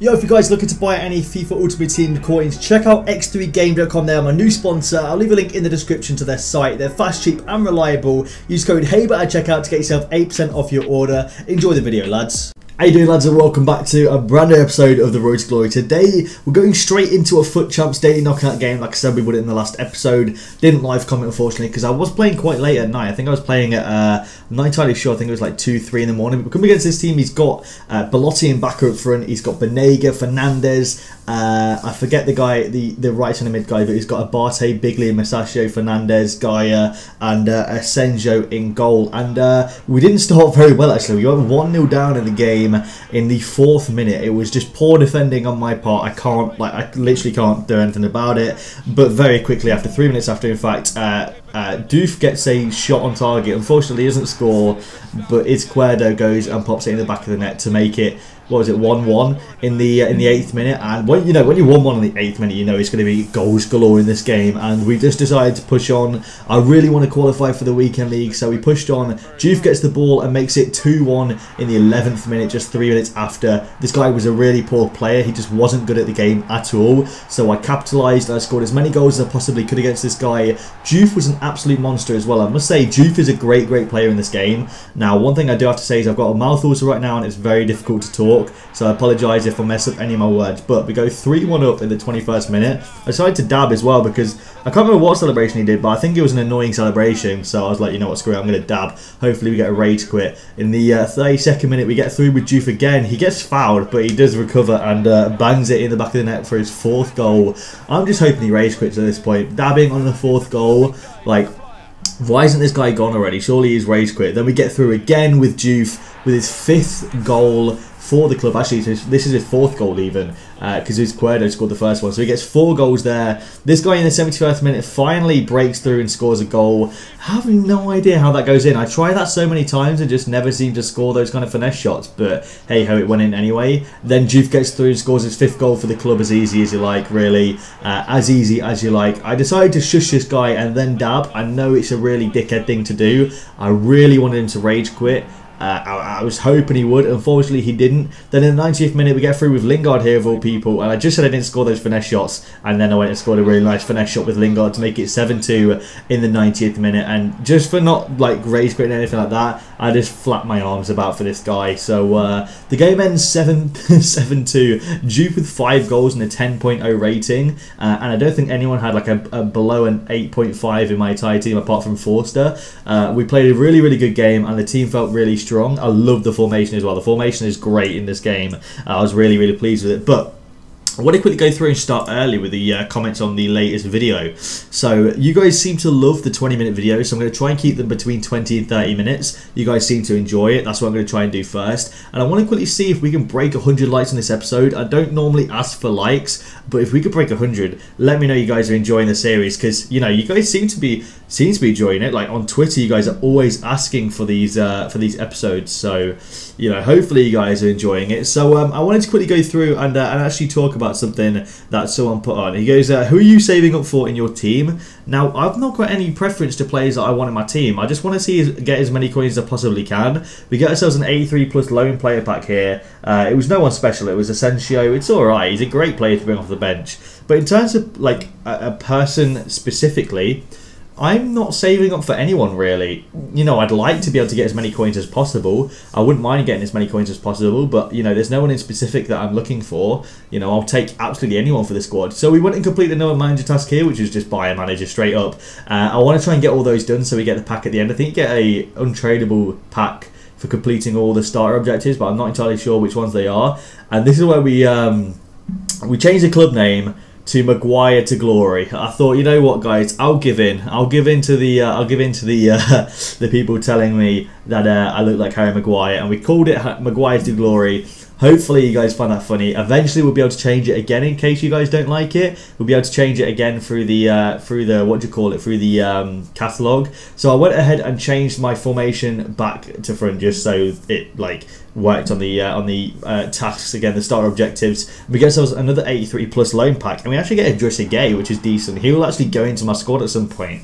Yo, if you guys are looking to buy any FIFA Ultimate Team coins, check out x3game.com. They are my new sponsor. I'll leave a link in the description to their site. They're fast, cheap and reliable. Use code HABER at checkout to get yourself 8% off your order. Enjoy the video, lads. How you doing, lads, and welcome back to a brand new episode of The Road to Glory. Today we're going straight into a FUT Champs daily knockout game. Like I said, we would in the last episode. Didn't live comment, unfortunately, because I was playing quite late at night. I think I was playing at I'm not entirely sure. I think it was like 2, 3 in the morning. But coming against this team, he's got Belotti and Bakker up front. He's got Banega, Fernandez. I forget the guy, the right centre mid guy, but he's got Abate, Biglia, Masaccio, Fernandez, Gaia, and Asenjo in goal. And we didn't start very well, actually. We went 1-0 down in the game in the 4th minute. It was just poor defending on my part. I literally can't do anything about it. But very quickly, after 3 minutes after, in fact, Doof gets a shot on target. Unfortunately, he doesn't score, but Izquierdo goes and pops it in the back of the net to make it, what was it, 1-1 in the 8th minute. And when you're 1-1 in the 8th minute, you know it's going to be goals galore in this game. And we just decided to push on. I really want to qualify for the weekend league, so we pushed on. Doof gets the ball and makes it 2-1 in the 11th minute, just 3 minutes after. This guy was a really poor player. He just wasn't good at the game at all. So I capitalised. I scored as many goals as I possibly could against this guy. Doof was an absolute monster as well. I must say, Doof is a great player in this game. Now, one thing I do have to say is I've got a mouth ulcer right now and it's very difficult to talk. So I apologise if I mess up any of my words. But we go 3-1 up in the 21st minute. I decided to dab as well because I can't remember what celebration he did, but I think it was an annoying celebration. So I was like, you know what, screw it, I'm going to dab. Hopefully we get a rage quit. In the 32nd minute, we get through with Doof again. He gets fouled, but he does recover and bangs it in the back of the net for his 4th goal. I'm just hoping he rage quits at this point. Dabbing on the 4th goal, like, why isn't this guy gone already? Surely he's rage quit. Then we get through again with Doof with his 5th goal for the club. Actually, this is his 4th goal even, because Izquierdo scored the first one. So he gets 4 goals there. This guy in the 71st minute finally breaks through and scores a goal. I have no idea how that goes in. I tried that so many times and just never seem to score those kind of finesse shots. But hey ho, it went in anyway. Then Doof gets through and scores his 5th goal for the club as easy as you like, really. As easy as you like. I decided to shush this guy and then dab. I know it's a really dickhead thing to do. I really wanted him to rage quit. I was hoping he would. Unfortunately, he didn't. Then in the 90th minute, we get through with Lingard here, of all people. And I just said I didn't score those finesse shots. And then I went and scored a really nice finesse shot with Lingard to make it 7-2 in the 90th minute. And just for not like rage quitting anything like that, I just flapped my arms about for this guy. So the game ends 7-2. Doof with 5 goals and a 10.0 rating. And I don't think anyone had like a below an 8.5 in my entire team apart from Forster. We played a really good game and the team felt really strong. I love the formation as well. The formation is great in this game. I was really pleased with it. But I want to quickly go through and start early with the comments on the latest video. So you guys seem to love the 20-minute videos, so I'm going to try and keep them between 20 and 30 minutes. You guys seem to enjoy it. That's what I'm going to try and do first. And I want to quickly see if we can break 100 likes on this episode. I don't normally ask for likes, but if we could break 100, let me know you guys are enjoying the series, because you know you guys seem to be enjoying it. Like on Twitter, you guys are always asking for these episodes. So you know, hopefully you guys are enjoying it. So I wanted to quickly go through and actually talk about something that someone put on. He goes, who are you saving up for in your team? Now, I've not got any preference to players that I want in my team. I just want to get as many coins as I possibly can. We get ourselves an 83 plus loan player pack here. It was no one special. It was Asensio. It's alright. He's a great player to bring off the bench. But in terms of like a person specifically, I'm not saving up for anyone really. You know, I'd like to be able to get as many coins as possible. I wouldn't mind getting as many coins as possible, but you know, there's no one in specific that I'm looking for. You know, I'll take absolutely anyone for the squad. So we went and completed another manager task here, which is just buy a manager straight up. I want to try and get all those done so we get the pack at the end. I think you get a untradeable pack for completing all the starter objectives, but I'm not entirely sure which ones they are. And this is where we changed the club name to Maguire to Glory. I thought, you know what, guys, I'll give in. I'll give in to the the people telling me that I look like Harry Maguire, and we called it Maguire to Glory. Hopefully you guys find that funny. Eventually we'll be able to change it again in case you guys don't like it. We'll be able to change it again through the catalog. So I went ahead and changed my formation back to front just so it like worked on the tasks again, the starter objectives. We get ourselves another 83 plus loan pack, and we actually get a Idrissa Gueye, which is decent. He will actually go into my squad at some point.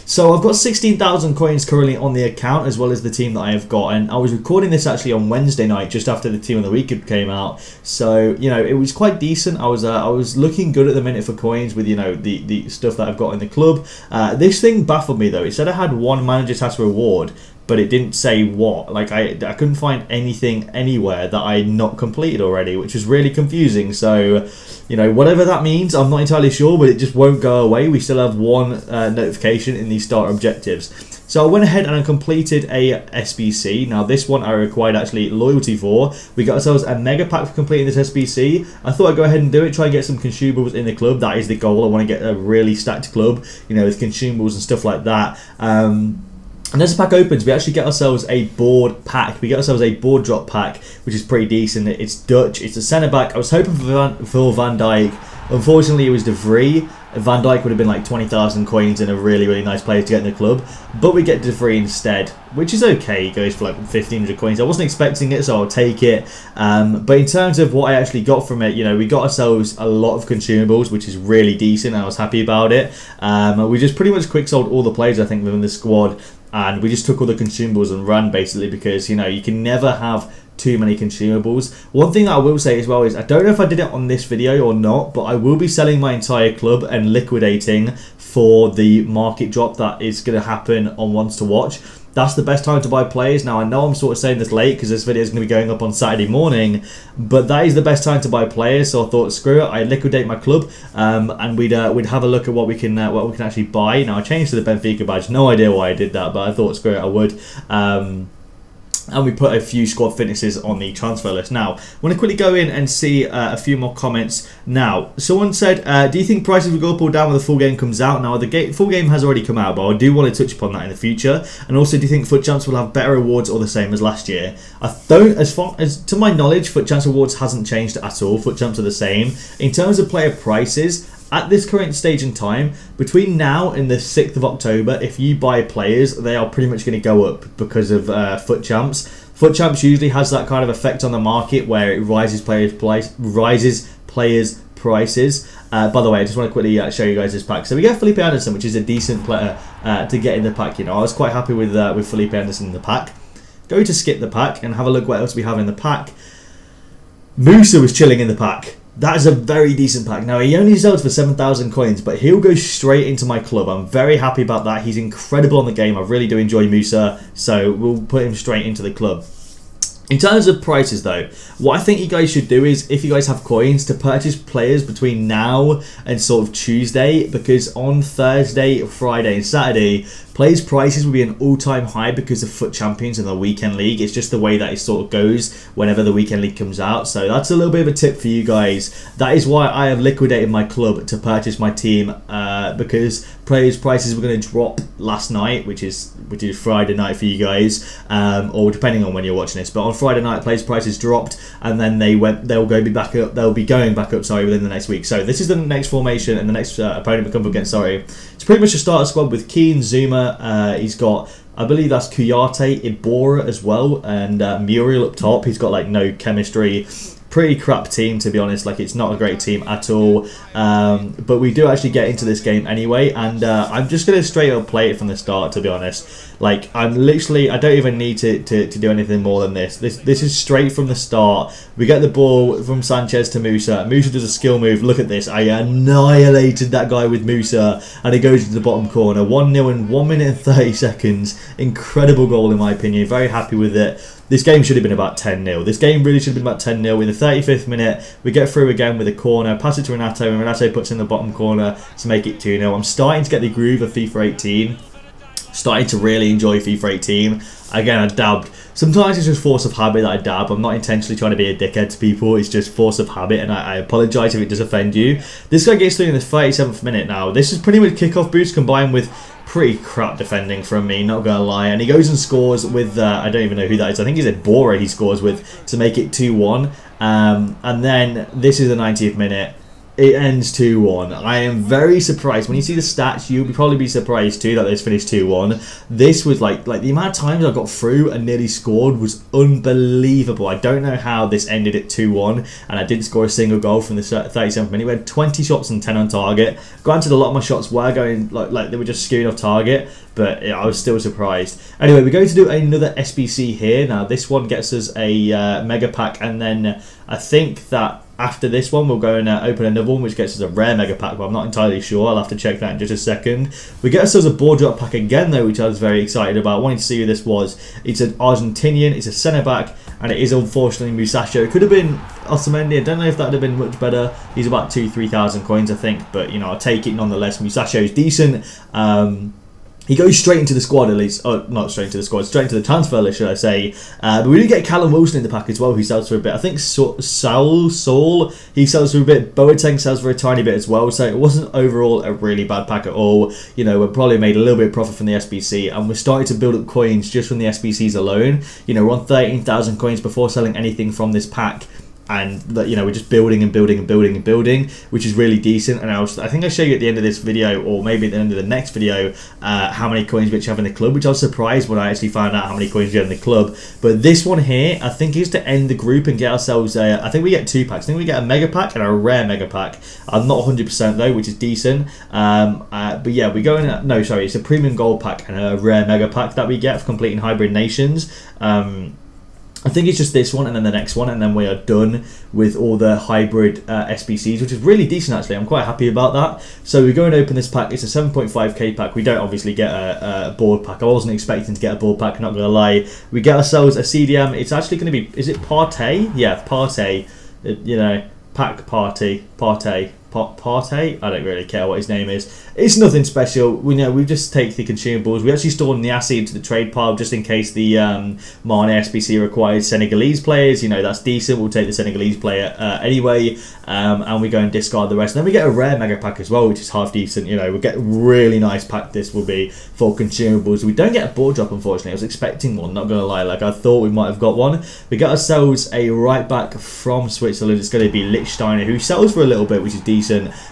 So I've got 16,000 coins currently on the account, as well as the team that I have got, and I was recording this actually on Wednesday night, just after the team of the week came out. So you know, it was quite decent. I was looking good at the minute for coins with, you know, the stuff that I've got in the club. This thing baffled me though. It said I had one manager task reward, but it didn't say what. Like I couldn't find anything anywhere that I had not completed already, which was really confusing. So, you know, whatever that means, I'm not entirely sure, but it just won't go away. We still have one notification in these starter objectives. So I went ahead and I completed a SBC. Now this one I required actually loyalty for. We got ourselves a mega pack for completing this SBC. I thought I'd go ahead and do it, try and get some consumables in the club. That is the goal. I want to get a really stacked club, you know, with consumables and stuff like that. And as the pack opens, we actually get ourselves a board pack. We get ourselves a board drop pack, which is pretty decent. It's Dutch. It's a centre back. I was hoping for Van Dijk. Unfortunately, it was De Vrij. Van Dijk would have been like 20,000 coins and a really, really nice player to get in the club. But we get De Vrij instead, which is okay. He goes for like 1,500 coins. I wasn't expecting it, so I'll take it. But in terms of what I actually got from it, you know, we got ourselves a lot of consumables, which is really decent. And I was happy about it. We just pretty much quick sold all the players, I think, within the squad. And we just took all the consumables and ran, basically, because, you know, you can never have too many consumables. One thing that I will say as well is, I don't know if I did it on this video or not, but I will be selling my entire club and liquidating for the market drop that is going to happen on Wants to Watch. That's the best time to buy players. Now, I know I'm sort of saying this late because this video is going to be going up on Saturday morning, but that is the best time to buy players. So I thought, screw it, I'd liquidate my club, and we'd have a look at what we can actually buy. Now, I changed to the Benfica badge. No idea why I did that, but I thought, screw it, I would. And we put a few squad fitnesses on the transfer list. Now, I want to quickly go in and see a few more comments. Now, someone said, do you think prices will go up or down when the full game comes out? Now, the full game has already come out, but I do want to touch upon that in the future. And also, do you think FUT Champs will have better rewards or the same as last year? I don't, as far as to my knowledge, FUT Champs rewards hasn't changed at all. FUT Champs are the same. In terms of player prices, at this current stage in time, between now and the 6th of October, if you buy players, they are pretty much going to go up because of FUT Champs. FUT Champs usually has that kind of effect on the market where it rises players' prices. By the way, I just want to quickly show you guys this pack. So we get Felipe Anderson, which is a decent player to get in the pack. You know, I was quite happy with Felipe Anderson in the pack. Go to skip the pack and have a look what else we have in the pack. Musa was chilling in the pack. That is a very decent pack. Now, he only sells for 7,000 coins, but he'll go straight into my club. I'm very happy about that. He's incredible on the game. I really do enjoy Musa, so we'll put him straight into the club. In terms of prices though, what I think you guys should do is, if you guys have coins, to purchase players between now and sort of Tuesday, because on Thursday, Friday and Saturday, players' prices will be an all-time high because of FUT Champions and the Weekend League. It's just the way that it sort of goes whenever the Weekend League comes out. So that's a little bit of a tip for you guys. That is why I have liquidated my club to purchase my team, because players' prices were going to drop last night, which is Friday night for you guys, or depending on when you're watching this. But on Friday night, players' prices dropped, and then they'll be going back up. Sorry, within the next week. So this is the next formation and the next opponent we come up against. Sorry, it's pretty much a starter squad with Keane, Zuma. He's got, I believe that's Kuyate, Ibora as well, and Muriel up top. He's got like no chemistry. Pretty crap team, to be honest. Like, it's not a great team at all. But we do actually get into this game anyway, and I'm just going to straight up play it from the start, to be honest. Like, I don't even need to do anything more than this. This is straight from the start. We get the ball from Sanchez to Musa. Musa does a skill move. Look at this. I annihilated that guy with Musa, and it goes into the bottom corner. 1-0 in 1 minute and 30 seconds. Incredible goal, in my opinion. Very happy with it. This game should have been about 10-0. This game really should have been about 10-0. In the 35th minute, we get through again with a corner. Pass it to Renato, and Renato puts in the bottom corner to make it 2-0. I'm starting to get the groove of FIFA 18. Starting to really enjoy FIFA 18. Again, I dabbed. Sometimes it's just force of habit that I dab. I'm not intentionally trying to be a dickhead to people. It's just force of habit, and I apologise if it does offend you. This guy gets through in the 37th minute now. This is pretty much kickoff boost combined with pretty crap defending from me, not gonna lie. And he goes and scores with, I don't even know who that is. I think he's Ibora he scores with to make it 2-1. And then this is the 90th minute. It ends 2-1. I am very surprised. When you see the stats, you'll probably be surprised too that this finished 2-1. This was like the amount of times I got through and nearly scored was unbelievable. I don't know how this ended at 2-1 and I didn't score a single goal from the 37th minute. We had 20 shots and 10 on target. Granted, a lot of my shots were going like they were just skewing off target, but I was still surprised. Anyway, we're going to do another SBC here. Now, this one gets us a mega pack, and then I think that after this one, we'll go and open another one, which gets us a rare mega pack, but I'm not entirely sure. I'll have to check that in just a second. We get ourselves a board drop pack again, though, which I was very excited about. Wanting to see who this was. It's an Argentinian, it's a centre back, and it is unfortunately Musacho. It could have been Otamendi. I don't know if that would have been much better. He's about 2,000-3,000 coins, I think, but you know, I'll take it nonetheless. Musacho is decent. He goes straight into the squad, at least. Oh, not straight into the squad, straight into the transfer list, should I say. But we do get Callum Wilson in the pack as well, who sells for a bit. I think Saul, he sells for a bit. Boateng sells for a tiny bit as well. So it wasn't overall a really bad pack at all. You know, we probably made a little bit of profit from the SBC. And we're starting to build up coins just from the SBCs alone. You know, we're on 13,000 coins before selling anything from this pack. And you know, we're just building and building and building and building, which is really decent. And I think I'll show you at the end of this video, or maybe at the end of the next video, how many coins we actually have in the club, which I was surprised when I actually found out how many coins we had in the club. But this one here, I think, is to end the group and get ourselves I think we get 2 packs. I think we get a mega pack and a rare mega pack. I'm not 100% though, which is decent. But yeah, we go in. No, sorry, it's a premium gold pack and a rare mega pack that we get for completing hybrid nations. I think it's just this one and then the next one, and then we are done with all the hybrid SBCs, which is really decent actually. I'm quite happy about that. So we go and open this pack. It's a 7.5k pack. We don't obviously get a board pack. I wasn't expecting to get a board pack, not gonna lie. We get ourselves a CDM. It's actually going to be, is it Partey? Yeah, Partey. You know, pack Partey. Partey? I don't really care what his name is. It's nothing special. We know we just take the consumables. We actually store Niassi into the trade pile just in case the Mane SBC requires Senegalese players. You know, that's decent. We'll take the Senegalese player anyway. And we go and discard the rest. And then we get a rare mega pack as well, which is half decent. You know, we get a really nice pack. This will be for consumables. We don't get a board drop, unfortunately. I was expecting one, not going to lie. Like, I thought we might have got one. We got ourselves a right back from Switzerland. It's going to be Lichtsteiner, who sells for a little bit, which is decent.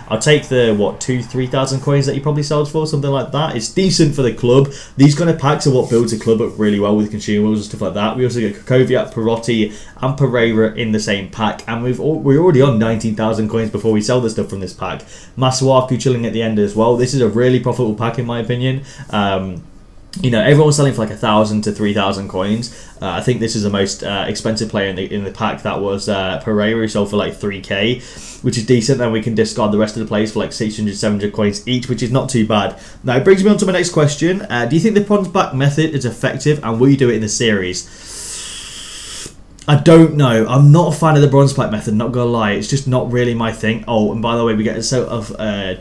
I'll take the, what, 2,000-3,000 coins that he probably sells for, something like that. It's decent for the club. These kind of packs are what builds a club up really well with consumables and stuff like that. We also get Kokoviak, Perotti, and Pereira in the same pack, and we're already on 19,000 coins before we sell the stuff from this pack. Masuaku chilling at the end as well. This is a really profitable pack in my opinion. You know, everyone's selling for like 1,000 to 3,000 coins. I think this is the most expensive player in the pack. That was Pereira, who sold for like 3k, which is decent. Then we can discard the rest of the players for like 600, 700 coins each, which is not too bad. Now, it brings me on to my next question. Do you think the bronze pack method is effective, and will you do it in the series? I don't know. I'm not a fan of the bronze pack method, not gonna lie. It's just not really my thing. Oh, and by the way, we get a set of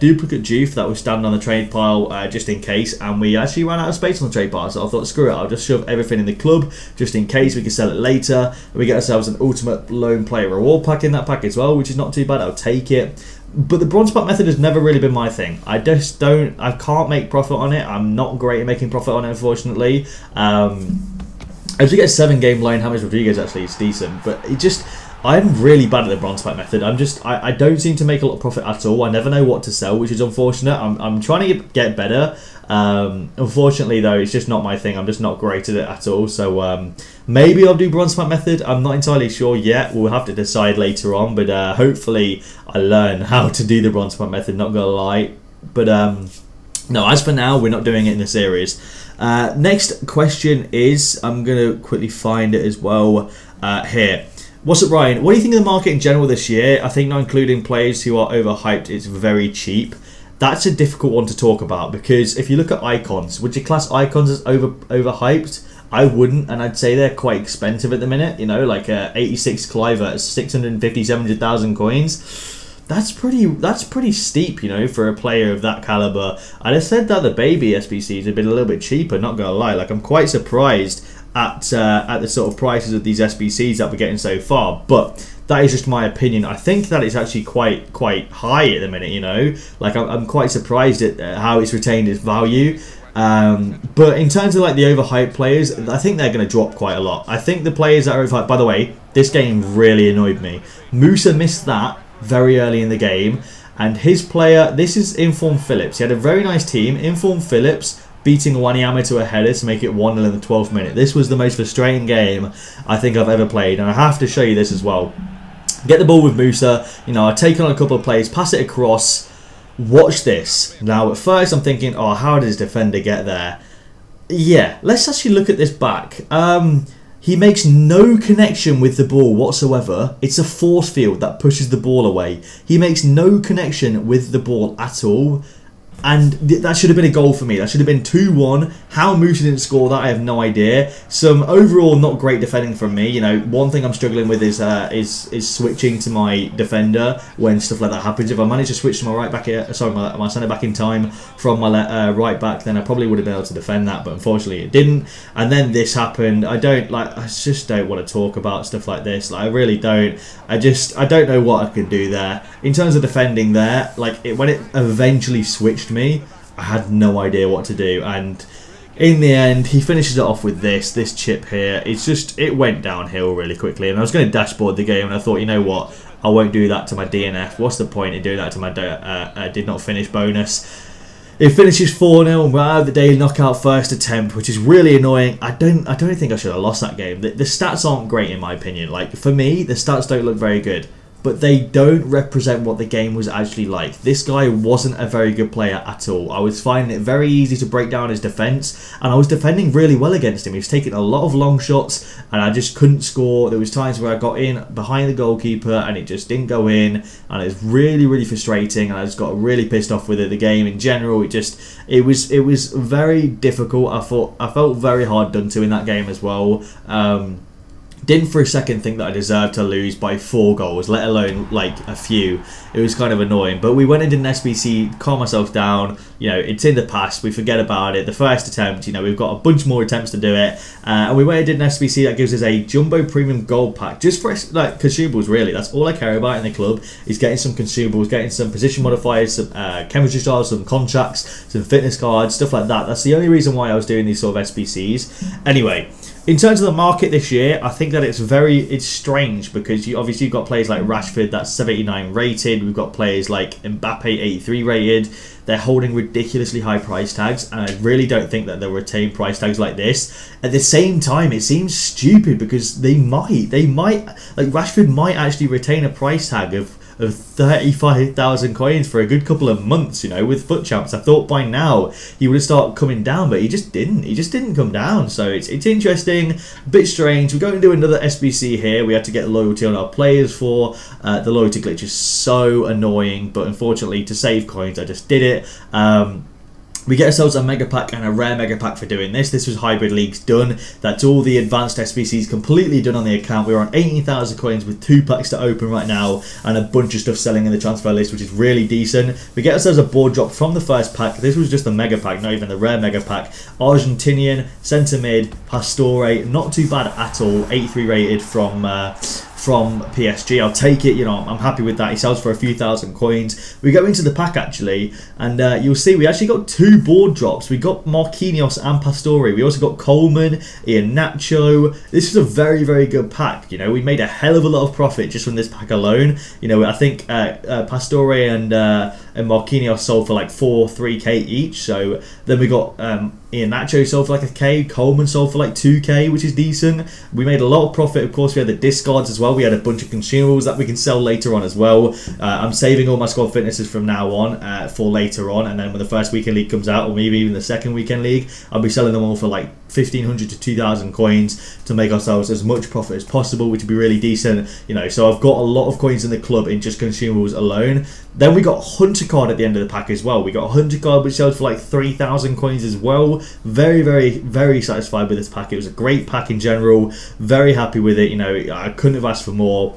duplicate juice that will stand on the trade pile just in case, and we actually ran out of space on the trade pile, so I thought, screw it, I'll just shove everything in the club just in case we can sell it later. And we get ourselves an ultimate lone player reward pack in that pack as well, which is not too bad. I'll take it. But the bronze pack method has never really been my thing. I can't make profit on it. I'm not great at making profit on it, unfortunately. If you get a 7-game loan, James Rodriguez actually is decent, but I'm really bad at the bronze pack method. I don't seem to make a lot of profit at all. I never know what to sell, which is unfortunate. I'm trying to get better. Unfortunately, though, it's just not my thing. I'm just not great at it at all. So maybe I'll do bronze pack method. I'm not entirely sure yet. We'll have to decide later on. But hopefully, I learn how to do the bronze pack method. Not gonna lie. But no, as for now, we're not doing it in the series. Next question is, I'm going to quickly find it as well here. What's up, Ryan? What do you think of the market in general this year? I think not including players who are overhyped, it's very cheap. That's a difficult one to talk about, because if you look at icons, would you class icons as overhyped? I wouldn't, and I'd say they're quite expensive at the minute. You know, like 86 Cliver, 650, 700,000 coins. That's pretty steep, you know, for a player of that caliber. I'd have said that the baby SBCs have been a little bit cheaper, not gonna lie. Like, I'm quite surprised at the sort of prices of these SBCs that we're getting so far, but that is just my opinion. I think that it's actually quite high at the minute, you know. Like, I'm quite surprised at how it's retained its value. But in terms of like the overhyped players, I think they're going to drop quite a lot. I think the players that are overhyped, by the way, this game really annoyed me. Musa missed that very early in the game. And his player, this is Informed Phillips. He had a very nice team. Informed Phillips beating Wanyama to a header to make it 1-0 in the 12th minute. This was the most frustrating game I think I've ever played. And I have to show you this as well. Get the ball with Musa. You know, I take on a couple of plays, pass it across. Watch this. Now, at first I'm thinking, oh, how did his defender get there? Yeah, let's actually look at this back. He makes no connection with the ball whatsoever. It's a force field that pushes the ball away. He makes no connection with the ball at all. And that should have been a goal for me. That should have been 2-1. How Musa didn't score that, I have no idea. Some overall not great defending from me. You know, one thing I'm struggling with is switching to my defender when stuff like that happens. If I managed to switch to my right back, my centre back in time from my right back, then I probably would have been able to defend that. But unfortunately, it didn't. And then this happened. I just don't want to talk about stuff like this. Like, I really don't. I don't know what I could do there in terms of defending there. Like when it eventually switched me, I had no idea what to do, and in the end he finishes it off with this chip here. It went downhill really quickly, and I was going to dashboard the game, and I thought, you know what, I won't do that to my DNF. What's the point in doing that to my did not finish bonus? It finishes 4-0, and we're out of the daily knockout first attempt, which is really annoying. I don't think I should have lost that game. The stats aren't great in my opinion. Like, for me, the stats don't look very good, but they don't represent what the game was actually like. This guy wasn't a very good player at all. I was finding it very easy to break down his defence, and I was defending really well against him. He was taking a lot of long shots, and I just couldn't score. There was times where I got in behind the goalkeeper, and it just didn't go in, and it was really, really frustrating, and I just got really pissed off with it. The game in general, it was very difficult. I felt very hard done to in that game as well. Didn't for a second think that I deserved to lose by 4 goals, let alone like a few. It was kind of annoying. But we went into an SBC, calm myself down. You know, it's in the past. We forget about it. The first attempt, you know, we've got a bunch more attempts to do it. And we went and did an SBC that gives us a Jumbo Premium Gold Pack. Just for like consumables, really. That's all I care about in the club, is getting some consumables, getting some position modifiers, some chemistry stars, some contracts, some fitness cards, stuff like that. That's the only reason why I was doing these sort of SBCs. Anyway, in terms of the market this year, I think that it's strange, because you've got players like Rashford that's 79 rated. We've got players like Mbappe 83 rated. They're holding ridiculously high price tags, and I really don't think that they'll retain price tags like this. At the same time, it seems stupid, because they might, like Rashford might actually retain a price tag of 35,000 coins for a good couple of months, you know, with FUT Champs. I thought by now he would have started coming down, but he just didn't come down. So it's interesting, a bit strange. We're going to do another SBC here. We had to get loyalty on our players for the loyalty glitch is so annoying, but unfortunately to save coins I just did it. We get ourselves a mega pack and a rare mega pack for doing this. This was hybrid leagues done. That's all the advanced SBCs completely done on the account. We're on 18,000 coins with 2 packs to open right now, and a bunch of stuff selling in the transfer list, which is really decent. We get ourselves a board drop from the first pack. This was just the mega pack, not even the rare mega pack. Argentinian, centre mid, Pastore, not too bad at all. 83 rated from PSG. I'll take it, you know, I'm happy with that. He sells for a few thousand coins. We go into the pack actually, and you'll see we actually got 2 board drops. We got Marquinhos and Pastore. We also got Coleman, Iheanacho. This is a very, very good pack. You know, we made a hell of a lot of profit just from this pack alone. You know, I think Pastore and Marquinhos sold for like 3K each. So then we got Iheanacho sold for like 1K, Coleman sold for like 2K, which is decent. We made a lot of profit. Of course, we had the discards as well. We had a bunch of consumables that we can sell later on as well. I'm saving all my squad fitnesses from now on for later on, and then when the first weekend league comes out, or maybe even the second weekend league, I'll be selling them all for like 1,500 to 2,000 coins to make ourselves as much profit as possible, which would be really decent. You know, so I've got a lot of coins in the club in just consumables alone. Then we got Hunter card at the end of the pack as well. We got a Hunter card which sells for like 3,000 coins as well. Very, very, very satisfied with this pack. It was a great pack in general. Very happy with it. You know, I couldn't have asked for more.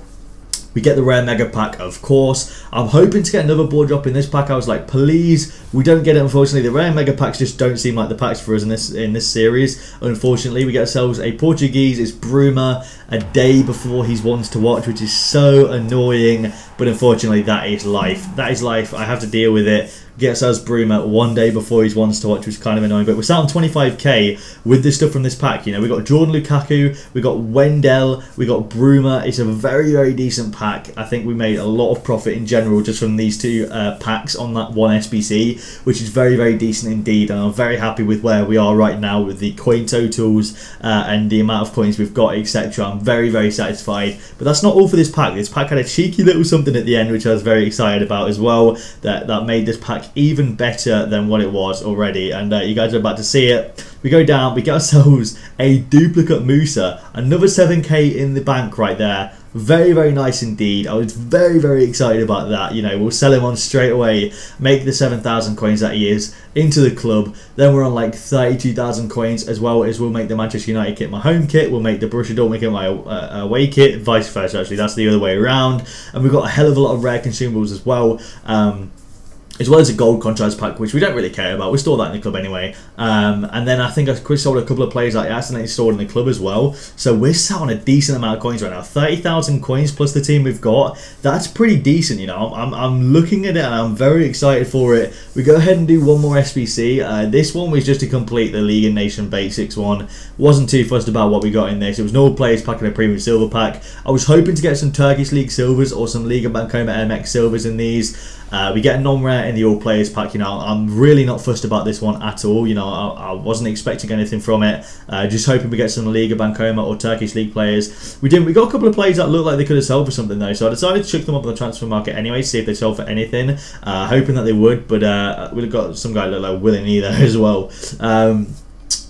We get the rare mega pack, of course. I'm hoping to get another board drop in this pack. I was like, please, we don't get it. Unfortunately, the rare mega packs just don't seem like the packs for us in this series. Unfortunately, we get ourselves a Portuguese. It's Bruma a day before he's ones to watch, which is so annoying. but unfortunately that is life. That is life. I have to deal with it. Gets us Bruma one day before he's wants to watch, which is kind of annoying. But we're sat on 25k with this stuff from this pack. You know, we got Jordan Lukaku, we got Wendell, we got Bruma. It's a very, very decent pack. I think we made a lot of profit in general just from these two packs on that one SBC, which is very, very decent indeed. And I'm very happy with where we are right now with the coin totals and the amount of coins we've got, etc. I'm very, very satisfied. But that's not all for this pack. This pack had a cheeky little something at the end, which I was very excited about as well. That made this pack even better than what it was already, and you guys are about to see it. We go down, we get ourselves a duplicate Musa, another 7k in the bank right there. Very, very nice indeed. I was very, very excited about that. You know, we'll sell him on straight away, make the 7,000 coins that he is into the club. Then we're on like 32,000 coins, as well as we'll make the Manchester United kit my home kit. We'll make the Borussia Dortmund kit my away kit, vice versa. Actually, that's the other way around. And we've got a hell of a lot of rare consumables as well. As well as a gold contracts pack, which we don't really care about. We store that in the club anyway. And then I think I sold a couple of players I accidentally stored in the club as well. So we're sat on a decent amount of coins right now. 30,000 coins plus the team we've got. That's pretty decent, you know. I'm looking at it and I'm very excited for it. We go ahead and do one more SBC. This one was just to complete the League and Nation Basics one. Wasn't too fussed about what we got in this. It was an all players pack and a premium silver pack. I was hoping to get some Turkish League silvers or some Liga Bancoma MX silvers in these. We get a non-rare in the all players pack. You know, I'm really not fussed about this one at all. You know, I wasn't expecting anything from it. Just hoping we get some Liga Bancoma or Turkish League players. We didn't. We got a couple of players that looked like they could have sold for something though, so I decided to chuck them up on the transfer market anyway, see if they sold for anything. Hoping that they would, but we've got some guy that looked like willing either as well.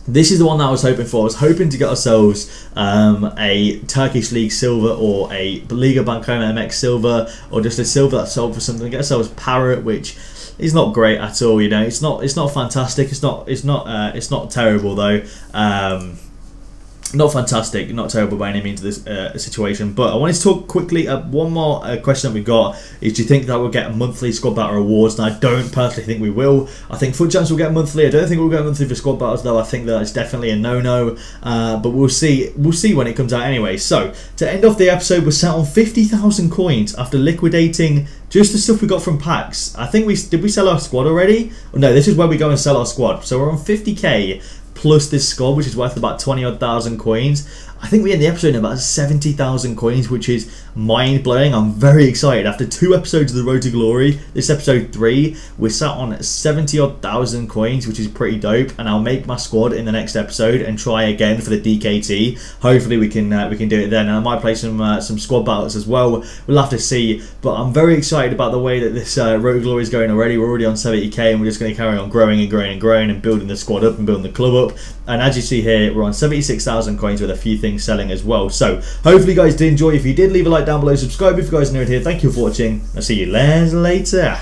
This is the one that I was hoping for. I was hoping to get ourselves a Turkish League silver or a Liga Bancoma MX silver, or just a silver that sold for something. Get ourselves Parrot, which is not great at all. You know, it's not fantastic. It's not terrible though. Not fantastic, not terrible by any means, this situation. But I wanted to talk quickly. One more question that we got is: do you think that we'll get monthly squad battle rewards? And I don't personally think we will. I think Foot Champs will get monthly. I don't think we'll get monthly for squad battles though. I think that it's definitely a no-no. But we'll see. We'll see when it comes out anyway. So to end off the episode, we're sat on 50,000 coins after liquidating just the stuff we got from packs. I think did we sell our squad already? Oh, no, this is where we go and sell our squad. So we're on 50k. Plus this squad, which is worth about 20-odd thousand coins. I think we end the episode in about 70,000 coins, which is mind-blowing. I'm very excited. After 2 episodes of the Road to Glory, this episode 3, we're sat on 70-odd thousand coins, which is pretty dope. And I'll make my squad in the next episode and try again for the DKT. Hopefully we can do it then. And I might play some squad battles as well. We'll have to see. But I'm very excited about the way that this Road to Glory is going already. We're already on 70k, and we're just going to carry on growing and growing and growing and building the squad up and building the club up. And as you see here, we're on 76,000 coins with a few things selling as well. So hopefully you guys did enjoy. If you did, leave a like down below, subscribe if you guys are new here. Thank you for watching. I'll see you later.